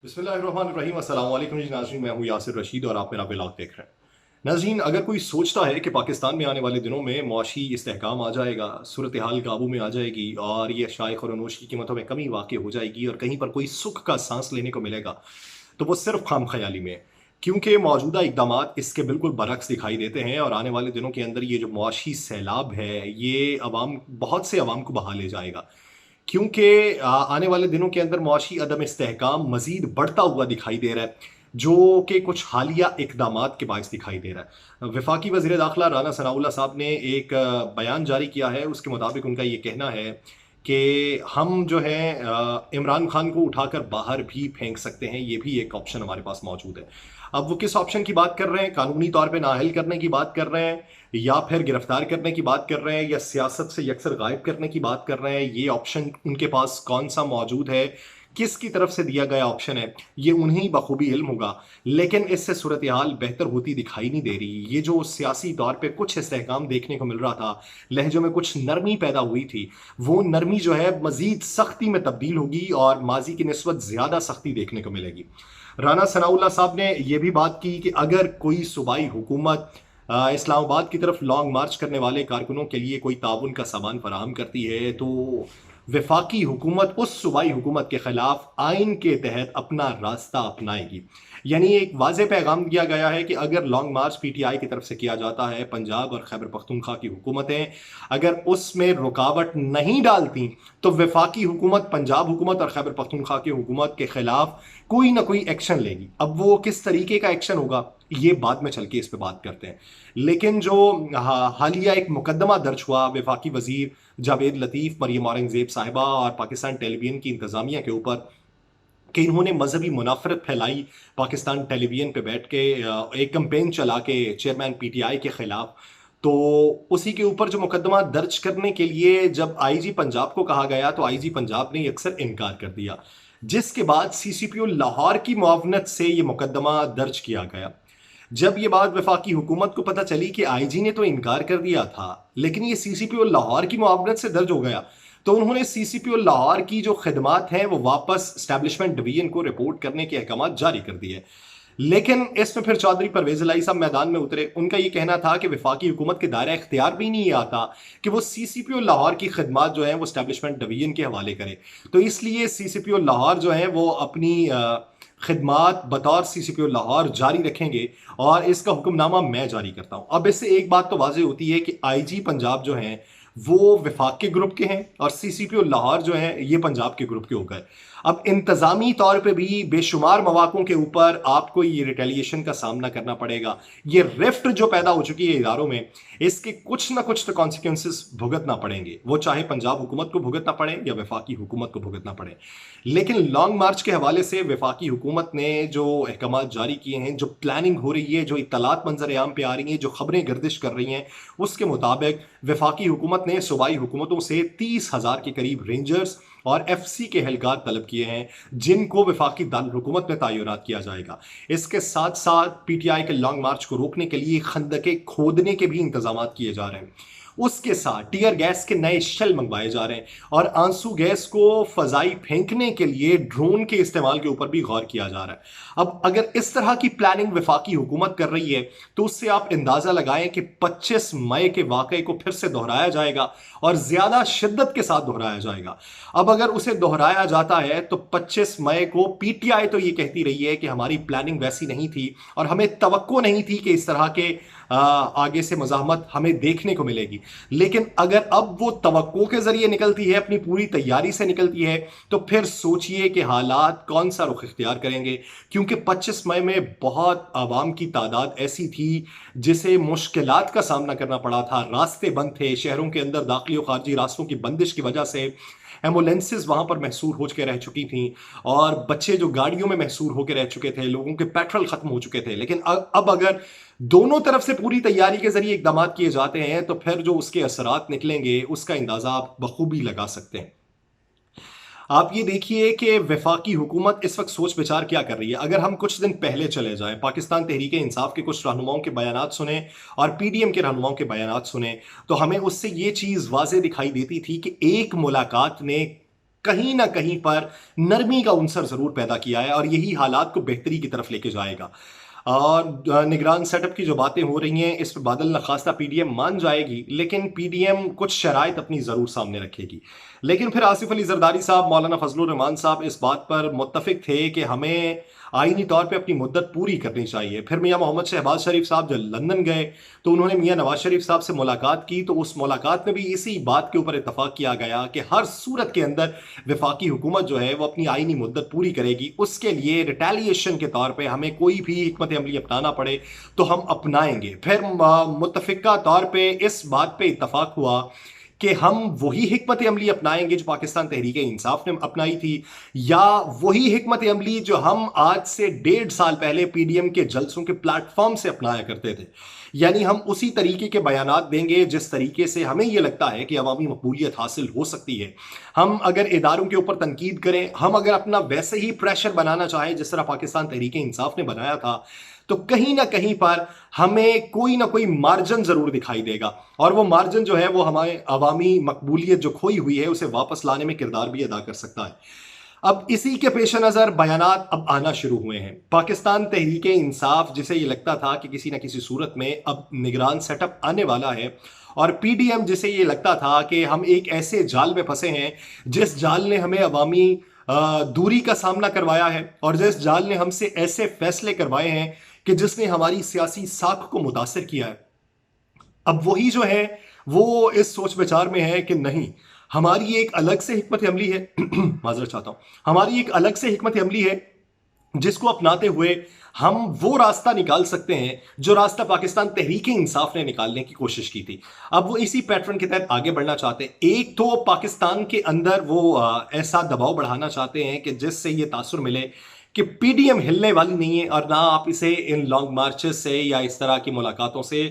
बिस्मिल्लाहिर्रहमानिर्रहीम अस्सलाम वालेकुम जी नाज़रीन, मैं हूँ यासिर रशीद और आप मेरा व्लॉग देख रहे हैं। नाज़रीन, अगर कोई सोचता है कि पाकिस्तान में आने वाले दिनों में मुआशी इस्तेहकाम आ जाएगा, सूरत हाल काबू में आ जाएगी और ये शाय खौरनोश की कीमतों में कमी वाक़ हो जाएगी और कहीं पर कोई सुख का सांस लेने को मिलेगा, तो वो सिर्फ खाम ख्याली में है। क्योंकि मौजूदा इकदामात इसके बिल्कुल बरक्स दिखाई देते हैं और आने वाले दिनों के अंदर ये जो मुआशी सैलाब है, ये बहुत से अवाम को बहा ले जाएगा। क्योंकि आने वाले दिनों के अंदर मुआशी अदम इस्तेहकाम मज़ीद बढ़ता हुआ दिखाई दे रहा है, जो कि कुछ हालिया इकदामात के बायस दिखाई दे रहा है। वफाकी वज़ीर दाखिला राना सनाउल्लाह साहब ने एक बयान जारी किया है, उसके मुताबिक उनका ये कहना है कि हम जो है इमरान खान को उठाकर बाहर भी फेंक सकते हैं, ये भी एक ऑप्शन हमारे पास मौजूद है। अब वो किस ऑप्शन की बात कर रहे हैं? कानूनी तौर पे नाअहल करने की बात कर रहे हैं या फिर गिरफ्तार करने की बात कर रहे हैं या सियासत से यकसर गायब करने की बात कर रहे हैं? ये ऑप्शन उनके पास कौन सा मौजूद है, किसकी तरफ से दिया गया ऑप्शन है, ये उन्हें ही बखूबी इल्म होगा। लेकिन इससे सूरत हाल बेहतर होती दिखाई नहीं दे रही। ये जो सियासी तौर पे कुछ इस्तेहकाम देखने को मिल रहा था, लहजों में कुछ नरमी पैदा हुई थी, वो नरमी जो है मजीद सख्ती में तब्दील होगी और माजी की निस्बत ज़्यादा सख्ती देखने को मिलेगी। राना सनाउल्लाह साहब ने यह भी बात की कि अगर कोई सूबाई हुकूमत इस्लामाबाद की तरफ लॉन्ग मार्च करने वाले कारकुनों के लिए कोई ताउन का सामान फराहम करती है, तो वफाकी हुकूमत उस सूबाई हुकूमत के खिलाफ आइन के तहत अपना रास्ता अपनाएगी। यानी एक वाज़ेह पैगाम दिया गया है कि अगर लॉन्ग मार्च पीटीआई की तरफ से किया जाता है, पंजाब और खैबर पख्तूनख्वा की हुकूमतें अगर उसमें रुकावट नहीं डालती, तो वफाकी हुकूमत पंजाब हुकूमत और खैबर पख्तूनख्वा की हुकूमत के खिलाफ कोई ना कोई एक्शन लेगी। अब वो किस तरीके का एक्शन होगा, ये बाद में चल के इस पे बात करते हैं। लेकिन जो हालिया एक मुकदमा दर्ज हुआ वफाकी वजीर जावेद लतीफ़, मरियम औरंगज़ेब साहिबा और पाकिस्तान टेलीविजन की इंतज़ामिया के ऊपर कि इन्होंने मजहबी मुनाफरत फैलाई पाकिस्तान टेलीविजन पे बैठ के, एक कैंपेन चला के चेयरमैन पीटीआई के खिलाफ, तो उसी के ऊपर जो मुकदमा दर्ज करने के लिए जब आईजी पंजाब को कहा गया, तो आईजी पंजाब ने अक्सर इनकार कर दिया, जिसके बाद सीसीपीओ लाहौर की मुआवनत से ये मुकदमा दर्ज किया गया। जब ये बात वफाकी हुकूमत को पता चली कि आईजी ने तो इनकार कर दिया था, लेकिन ये सीसीपीओ लाहौर की मुआवनत से दर्ज हो गया, तो उन्होंने सीसीपीओ लाहौर की जो खिदमात हैं वो वापस स्टैब्लिशमेंट डिवीजन को रिपोर्ट करने के अहकाम जारी कर दिए। लेकिन इसमें फिर चौधरी परवेज इलाही साहब मैदान में उतरे। उनका ये कहना था कि वफाकी हुकूमत के दायरा इख्तियार भी नहीं आता कि वो सीसीपीओ लाहौर की खिदमात जो है वो स्टैब्लिशमेंट डिवीजन के हवाले करे। तो इसलिए सीसीपीओ लाहौर जो है वो अपनी खिदमात बतौर सीसीपीओ लाहौर जारी रखेंगे और इसका हुक्मनामा मैं जारी करता हूं। अब इससे एक बात तो वाज़ेह होती है कि आईजी पंजाब जो हैं वो वफाक के ग्रुप के हैं और सीसीपीओ लाहौर जो है ये पंजाब के ग्रुप के हो गए। अब इंतजामी तौर पे भी बेशुमार मौक़ों के ऊपर आपको ये रिटेलिएशन का सामना करना पड़ेगा। ये रिफ्ट जो पैदा हो चुकी है इदारों में, इसके कुछ ना कुछ तो कॉन्सिक्वेंसेस भुगतना पड़ेंगे, वो चाहे पंजाब हुकूमत को भुगतना पड़े या वफाकी हुकूमत को भुगतना पड़े। लेकिन लॉन्ग मार्च के हवाले से वफाकी हुकूमत ने जो अहकाम जारी किए हैं, जो प्लानिंग हो रही है, जो इत्तलात मंजर आम पे आ रही हैं, जो खबरें गर्दिश कर रही हैं, उसके मुताबिक वफाकी हुकूमत ने सूबाई हुकूमतों से 30,000 के करीब रेंजर्स और एफसी के एहलकार तलब किए हैं, जिनको वफाकी दारुल-हुकूमत में तैनात किया जाएगा। इसके साथ साथ पीटीआई के लॉन्ग मार्च को रोकने के लिए खंदके खोदने के भी इंतजाम किए जा रहे हैं। उसके साथ टीयर गैस के नए शेल मंगवाए जा रहे हैं और आंसू गैस को फजाई फेंकने के लिए ड्रोन के इस्तेमाल के ऊपर भी गौर किया जा रहा है। अब अगर इस तरह की प्लानिंग वफाकी हुकूमत कर रही है, तो उससे आप अंदाजा लगाएं कि 25 मई के वाकये को फिर से दोहराया जाएगा और ज्यादा शिद्दत के साथ दोहराया जाएगा। अब अगर उसे दोहराया जाता है तो 25 मई को पीटीआई तो ये कहती रही है कि हमारी प्लानिंग वैसी नहीं थी और हमें तवक्को नहीं थी कि इस तरह के आगे से मज़ाहमत हमें देखने को मिलेगी। लेकिन अगर अब वो तवक्को के जरिए निकलती है, अपनी पूरी तैयारी से निकलती है, तो फिर सोचिए कि हालात कौन सा रुख इख्तियार करेंगे। क्योंकि 25 मई में बहुत आवाम की तादाद ऐसी थी जिसे मुश्किलात का सामना करना पड़ा था। रास्ते बंद थे, शहरों के अंदर दाखिली और खारजी रास्तों की बंदिश की वजह से एम्बुलेंसेज वहां पर महसूर हो के रह चुकी थी और बच्चे जो गाड़ियों में महसूर होकर रह चुके थे, लोगों के पेट्रोल खत्म हो चुके थे। लेकिन अब अगर दोनों तरफ से पूरी तैयारी के जरिए इकदाम किए जाते हैं, तो फिर जो उसके असरात निकलेंगे उसका अंदाजा आप बखूबी लगा सकते हैं। आप ये देखिए कि वफाकी हुकूमत इस वक्त सोच विचार क्या कर रही है। अगर हम कुछ दिन पहले चले जाएं, पाकिस्तान तहरीक इंसाफ के कुछ रहनुमाओं के बयानात सुने और पीडीएम के रहनुमाओं के बयानात सुने, तो हमें उससे ये चीज़ वाज़ेह दिखाई देती थी कि एक मुलाकात ने कहीं ना कहीं पर नरमी का उनसर जरूर पैदा किया है और यही हालात को बेहतरी की तरफ लेके जाएगा। और निगरान सेटअप की जो बातें हो रही हैं इस पर बादल नखास्ता पीडीएम मान जाएगी, लेकिन पीडीएम कुछ शराइत अपनी जरूर सामने रखेगी। लेकिन फिर आसिफ अली जरदारी साहब, मौलाना फजलुर रहमान साहब इस बात पर मुत्तफिक थे कि हमें आईनी तौर पे अपनी मुद्दत पूरी करनी चाहिए। फिर मियां मोहम्मद शहबाज शरीफ साहब जब लंदन गए तो उन्होंने मियां नवाज शरीफ साहब से मुलाकात की, तो उस मुलाकात में भी इसी बात के ऊपर इतफाक किया गया कि हर सूरत के अंदर वफाकी हुकूमत जो है वो अपनी आईनी मुद्दत पूरी करेगी। उसके लिए रिटेलिएशन के तौर पर हमें कोई भी हिकमत अमली अपनाना पड़े तो हम अपनाएंगे। फिर मुतफिका तौर पर इस बात पर इतफाक हुआ कि हम वही हिकमत अमली अपनाएंगे जो पाकिस्तान तहरीक इंसाफ ने अपनाई थी, या वही हिकमत अमली जो हम आज से 1.5 साल पहले पीडीएम के जलसों के प्लेटफॉर्म से अपनाया करते थे। यानी हम उसी तरीके के बयानात देंगे जिस तरीके से हमें यह लगता है कि अवामी मकबूलियत हासिल हो सकती है। हम अगर इदारों के ऊपर तनकीद करें, हम अगर अपना वैसे ही प्रेशर बनाना चाहें जिस तरह पाकिस्तान तहरीक इंसाफ ने बनाया था, तो कहीं ना कहीं पर हमें कोई ना कोई मार्जिन जरूर दिखाई देगा, और वो मार्जिन जो है वो हमारे अवामी मकबूलियत जो खोई हुई है उसे वापस लाने में किरदार भी अदा कर सकता है। अब इसी के पेश नज़र बयानात अब आना शुरू हुए हैं। पाकिस्तान तहरीक इंसाफ, जिसे ये लगता था कि किसी न किसी सूरत में अब निगरान सेटअप आने वाला है, और पीडीएम, जिसे ये लगता था कि हम एक ऐसे जाल में फंसे हैं जिस जाल ने हमें अवामी दूरी का सामना करवाया है, और जिस जाल ने हमसे ऐसे फैसले करवाए हैं कि जिसने हमारी सियासी साख को मुतासर किया है, अब वही जो है वो इस सोच विचार में है कि नहीं, हमारी एक अलग से हिकमत अमली है माजरत चाहता हूं, हमारी एक अलग से हिकमत अमली है जिसको अपनाते हुए हम वो रास्ता निकाल सकते हैं जो रास्ता पाकिस्तान तहरीक इंसाफ ने निकालने की कोशिश की थी। अब वो इसी पैटर्न के तहत आगे बढ़ना चाहते हैं। एक तो पाकिस्तान के अंदर वो ऐसा दबाव बढ़ाना चाहते हैं कि जिससे ये तासुर मिले कि पीडीएम हिलने वाली नहीं है, और ना आप इसे इन लॉन्ग मार्चेस से या इस तरह की मुलाकातों से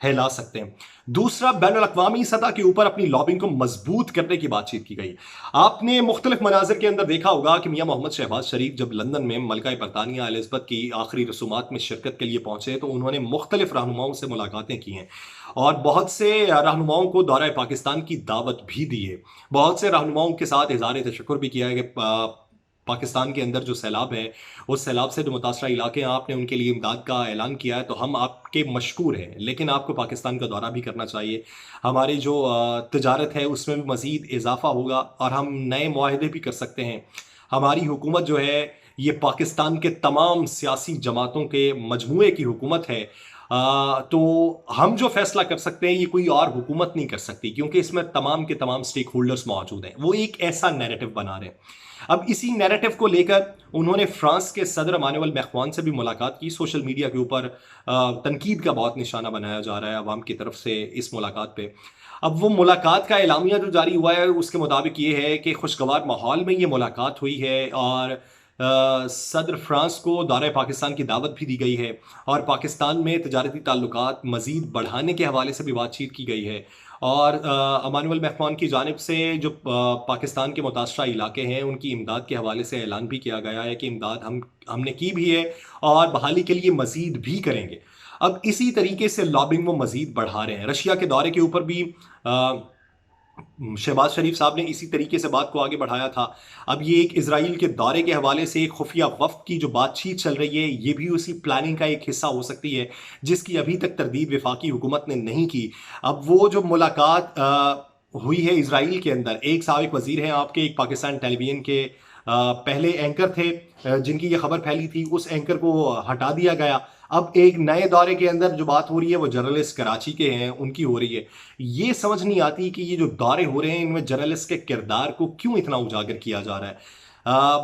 हिला सकते हैं। दूसरा, बैनुल अक़वामी सतह के ऊपर अपनी लॉबिंग को मजबूत करने की बातचीत की गई। आपने मुख्तलिफ मनाजिर के अंदर देखा होगा कि मियां मोहम्मद शहबाज शरीफ जब लंदन में मलका बरतानिया एलिज़ाबेथ की आखिरी रसूमात में शिरकत के लिए पहुंचे तो उन्होंने मुख्तलिफ रहनुमाओं से मुलाकातें की हैं, और बहुत से रहनुमाओं को दौरा पाकिस्तान की दावत भी दी है। बहुत से रहनुमाओं के साथ इज़हार तशक्कुर भी किया है कि पाकिस्तान के अंदर जो सैलाब है, उस सैलाब से जो मुतासरा इलाके हैं, आपने उनके लिए इमदाद का ऐलान किया है, तो हम आपके मशकूर हैं, लेकिन आपको पाकिस्तान का दौरा भी करना चाहिए। हमारी जो तजारत है उसमें भी मज़ीद इजाफा होगा और हम नए मुआहदे भी कर सकते हैं। हमारी हुकूमत जो है ये पाकिस्तान के तमाम सियासी जमातों के मजमूए की हुकूमत है। तो हम जो फैसला कर सकते हैं ये कोई और हुकूमत नहीं कर सकती, क्योंकि इसमें तमाम के तमाम स्टेक होल्डर्स मौजूद हैं। वो एक ऐसा नैरेटिव बना रहे हैं। अब इसी नैरेटिव को लेकर उन्होंने फ्रांस के सदर इमानुएल मैक्रोन से भी मुलाकात की। सोशल मीडिया के ऊपर तनकीद का बहुत निशाना बनाया जा रहा है अवाम की तरफ से इस मुलाकात पे। अब वो मुलाकात का एलामिया जो जारी हुआ है उसके मुताबिक ये है कि खुशगवार माहौल में ये मुलाकात हुई है, और सदर फ्रांस को दौरे पाकिस्तान की दावत भी दी गई है, और पाकिस्तान में तजारती ताल्लुकात मज़ीद बढ़ाने के हवाले से भी बातचीत की गई है। और इमानुएल मैक्रोन की जानिब से जो पाकिस्तान के मुतासरा इलाके हैं उनकी इमदाद के हवाले से ऐलान भी किया गया है कि इमदाद हमने की भी है और बहाली के लिए मज़ीद भी करेंगे। अब इसी तरीके से लॉबिंग वो मज़ीद बढ़ा रहे हैं। रशिया के दौरे के ऊपर भी शहबाज शरीफ साहब ने इसी तरीके से बात को आगे बढ़ाया था। अब ये एक इजराइल के दौरे के हवाले से एक खुफिया वफ्द की जो बातचीत चल रही है ये भी उसी प्लानिंग का एक हिस्सा हो सकती है जिसकी अभी तक तरदीद वफाकी हुकूमत ने नहीं की। अब वो जो मुलाकात हुई है इजराइल के अंदर, एक साबिक वजीर हैं आपके, एक पाकिस्तान टेलीविजन के पहले एंकर थे जिनकी ये खबर फैली थी, उस एंकर को हटा दिया गया। अब एक नए दौरे के अंदर जो बात हो रही है वो जर्नलिस्ट कराची के हैं उनकी हो रही है। ये समझ नहीं आती कि ये जो दौरे हो रहे हैं इनमें जर्नलिस्ट के किरदार को क्यों इतना उजागर किया जा रहा है।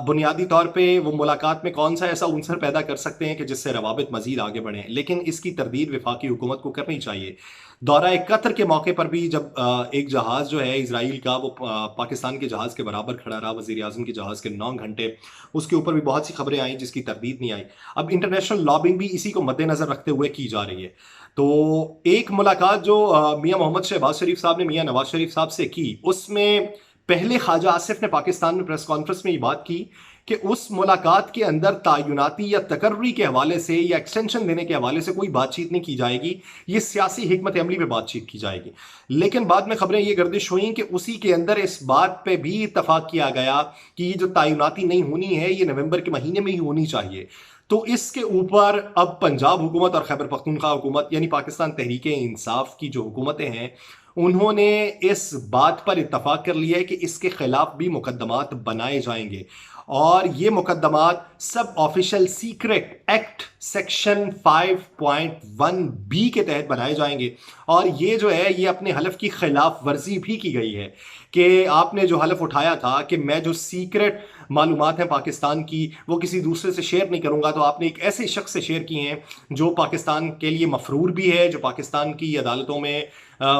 बुनियादी तौर पे वो मुलाकात में कौन सा ऐसा उनसर पैदा कर सकते हैं कि जिससे रवाबित मजीद आगे बढ़े, लेकिन इसकी तरदीद वफाकी हुकूमत को करनी चाहिए। दौरा कतर के मौके पर भी जब एक जहाज़ जो है इजराइल का वो पाकिस्तान के जहाज़ के बराबर खड़ा रहा, वज़ीर आज़म के जहाज़ के 9 घंटे, उसके ऊपर भी बहुत सी खबरें आई जिसकी तरदीद नहीं आई। अब इंटरनेशनल लॉबिंग भी इसी को मद्देनज़र रखते हुए की जा रही है। तो एक मुलाकात जो मियां मोहम्मद शहबाज शरीफ साहब ने मियां नवाज शरीफ साहब से की, उसमें पहले ख्वाजा आसिफ ने पाकिस्तान में प्रेस कॉन्फ्रेंस में ये बात की कि उस मुलाकात के अंदर तयनाती या तकर्री के हवाले से या एक्सटेंशन देने के हवाले से कोई बातचीत नहीं की जाएगी, ये सियासी हिकमत अमली पे बातचीत की जाएगी। लेकिन बाद में खबरें ये गर्दिश हुई कि उसी के अंदर इस बात पे भी इतफाक किया गया कि ये जो तयनाती नहीं होनी है ये नवंबर के महीने में ही होनी चाहिए। तो इसके ऊपर अब पंजाब हुकूमत और खैबर पख्तूनख्वा हुकूमत यानी पाकिस्तान तहरीक-ए-इंसाफ की जो हुकूमतें हैं, उन्होंने इस बात पर इत्तफाक कर लिया है कि इसके खिलाफ भी मुकदमात बनाए जाएंगे और ये मुकदमात सब official secret act section 5.1 B के तहत बनाए जाएंगे। और ये जो है ये अपने हलफ की खिलाफ वर्जी भी की गई है कि आपने जो हलफ उठाया था कि मैं जो सीक्रेट मालूमात हैं पाकिस्तान की वो किसी दूसरे से शेयर नहीं करूंगा, तो आपने एक ऐसे शख्स से शेयर किए हैं जो पाकिस्तान के लिए मफरूर भी है, जो पाकिस्तान की अदालतों में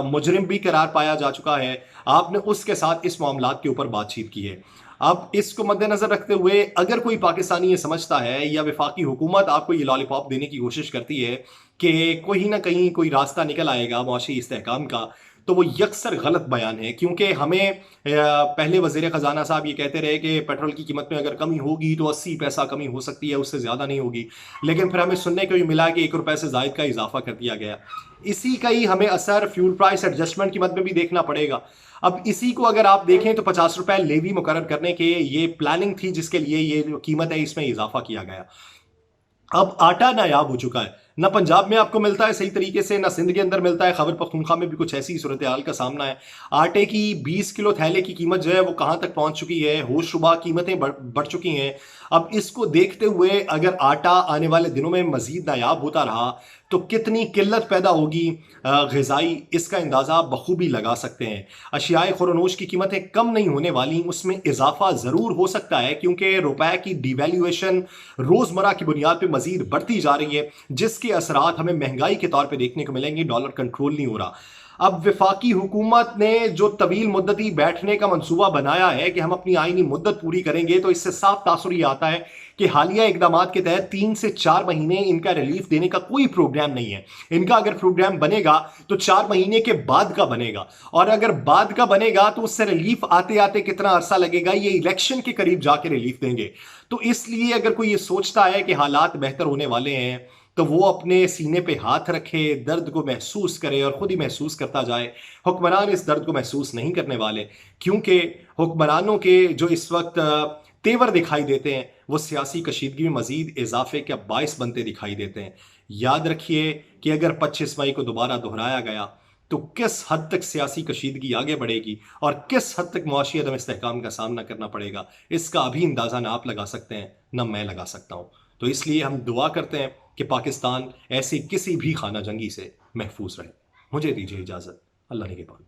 मुजरिम भी करार पाया जा चुका है। आपने उसके साथ इस मामलात के ऊपर बातचीत की है। अब इसको मद्देनजर रखते हुए अगर कोई पाकिस्तानी ये समझता है या वफाकी हुकूमत आपको ये लॉलीपॉप देने की कोशिश करती है कि कोई ना कहीं कोई रास्ता निकल आएगा मुआशी इस्तेहकाम का, तो वो यकसर गलत बयान है। क्योंकि हमें पहले वज़ीर ख़जाना साहब ये कहते रहे कि पेट्रोल की कीमत में अगर कमी होगी तो 80 पैसा कमी हो सकती है, उससे ज़्यादा नहीं होगी। लेकिन फिर हमें सुनने को भी मिला कि 1 रुपये से ज़ायद का इजाफा कर दिया गया। इसी का ही हमें असर फ्यूल प्राइस एडजस्टमेंट की मद में भी देखना पड़ेगा। अब इसी को अगर आप देखें तो 50 रुपये लेवी मुकर्रर करने के ये प्लानिंग थी जिसके लिए ये जो कीमत है इसमें इजाफा किया गया। अब आटा नायाब हो चुका है, ना पंजाब में आपको मिलता है सही तरीके से, ना सिंध के अंदर मिलता है। खैबर पख्तूनख्वा में भी कुछ ऐसी सूरत हाल का सामना है। आटे की 20 किलो थैले की कीमत जो है वो कहाँ तक पहुंच चुकी है, होशरुबा कीमतें बढ़ चुकी हैं। अब इसको देखते हुए अगर आटा आने वाले दिनों में मजीद नायाब होता रहा तो कितनी किल्लत पैदा होगी ग़िज़ाई, इसका अंदाज़ा बखूबी लगा सकते हैं। अशियाए खुरनोश की कीमतें कम नहीं होने वाली, उसमें इजाफा ज़रूर हो सकता है क्योंकि रुपए की डिवैल्यूएशन रोज़मर्रा की बुनियाद पर मजीद बढ़ती जा रही है, जिसके असरात हमें महंगाई के तौर पर देखने को मिलेंगे। डॉलर कंट्रोल नहीं हो रहा। अब वफाकी हुकूमत ने जो तवील मुद्दती बैठने का मंसूबा बनाया है कि हम अपनी आईनी मुद्दत पूरी करेंगे, तो इससे साफ तासुर ये आता है कि हालिया इकदाम के तहत 3 से 4 महीने इनका रिलीफ देने का कोई प्रोग्राम नहीं है। इनका अगर प्रोग्राम बनेगा तो 4 महीने के बाद का बनेगा, और अगर बाद का बनेगा तो उससे रिलीफ आते आते कितना अरसा लगेगा, ये इलेक्शन के करीब जाके रिलीफ देंगे। तो इसलिए अगर कोई ये सोचता है कि हालात बेहतर होने वाले हैं तो वो अपने सीने पे हाथ रखे, दर्द को महसूस करे और खुद ही महसूस करता जाए। हुक्मरान इस दर्द को महसूस नहीं करने वाले, क्योंकि हुक्मरानों के जो इस वक्त तेवर दिखाई देते हैं वो सियासी कशीदगी में मजीद इजाफे का बायस बनते दिखाई देते हैं। याद रखिए कि अगर 25 मई को दोबारा दोहराया गया तो किस हद तक सियासी कशीदगी आगे बढ़ेगी और किस हद तक मुआशी अदम इस्तेहकाम का सामना करना पड़ेगा, इसका अभी अंदाज़ा ना आप लगा सकते हैं ना मैं लगा सकता हूँ। तो इसलिए हम दुआ करते हैं कि पाकिस्तान ऐसी किसी भी खाना जंगी से महफूज रहे। मुझे दीजिए इजाज़त। अल्लाह ने के बाद।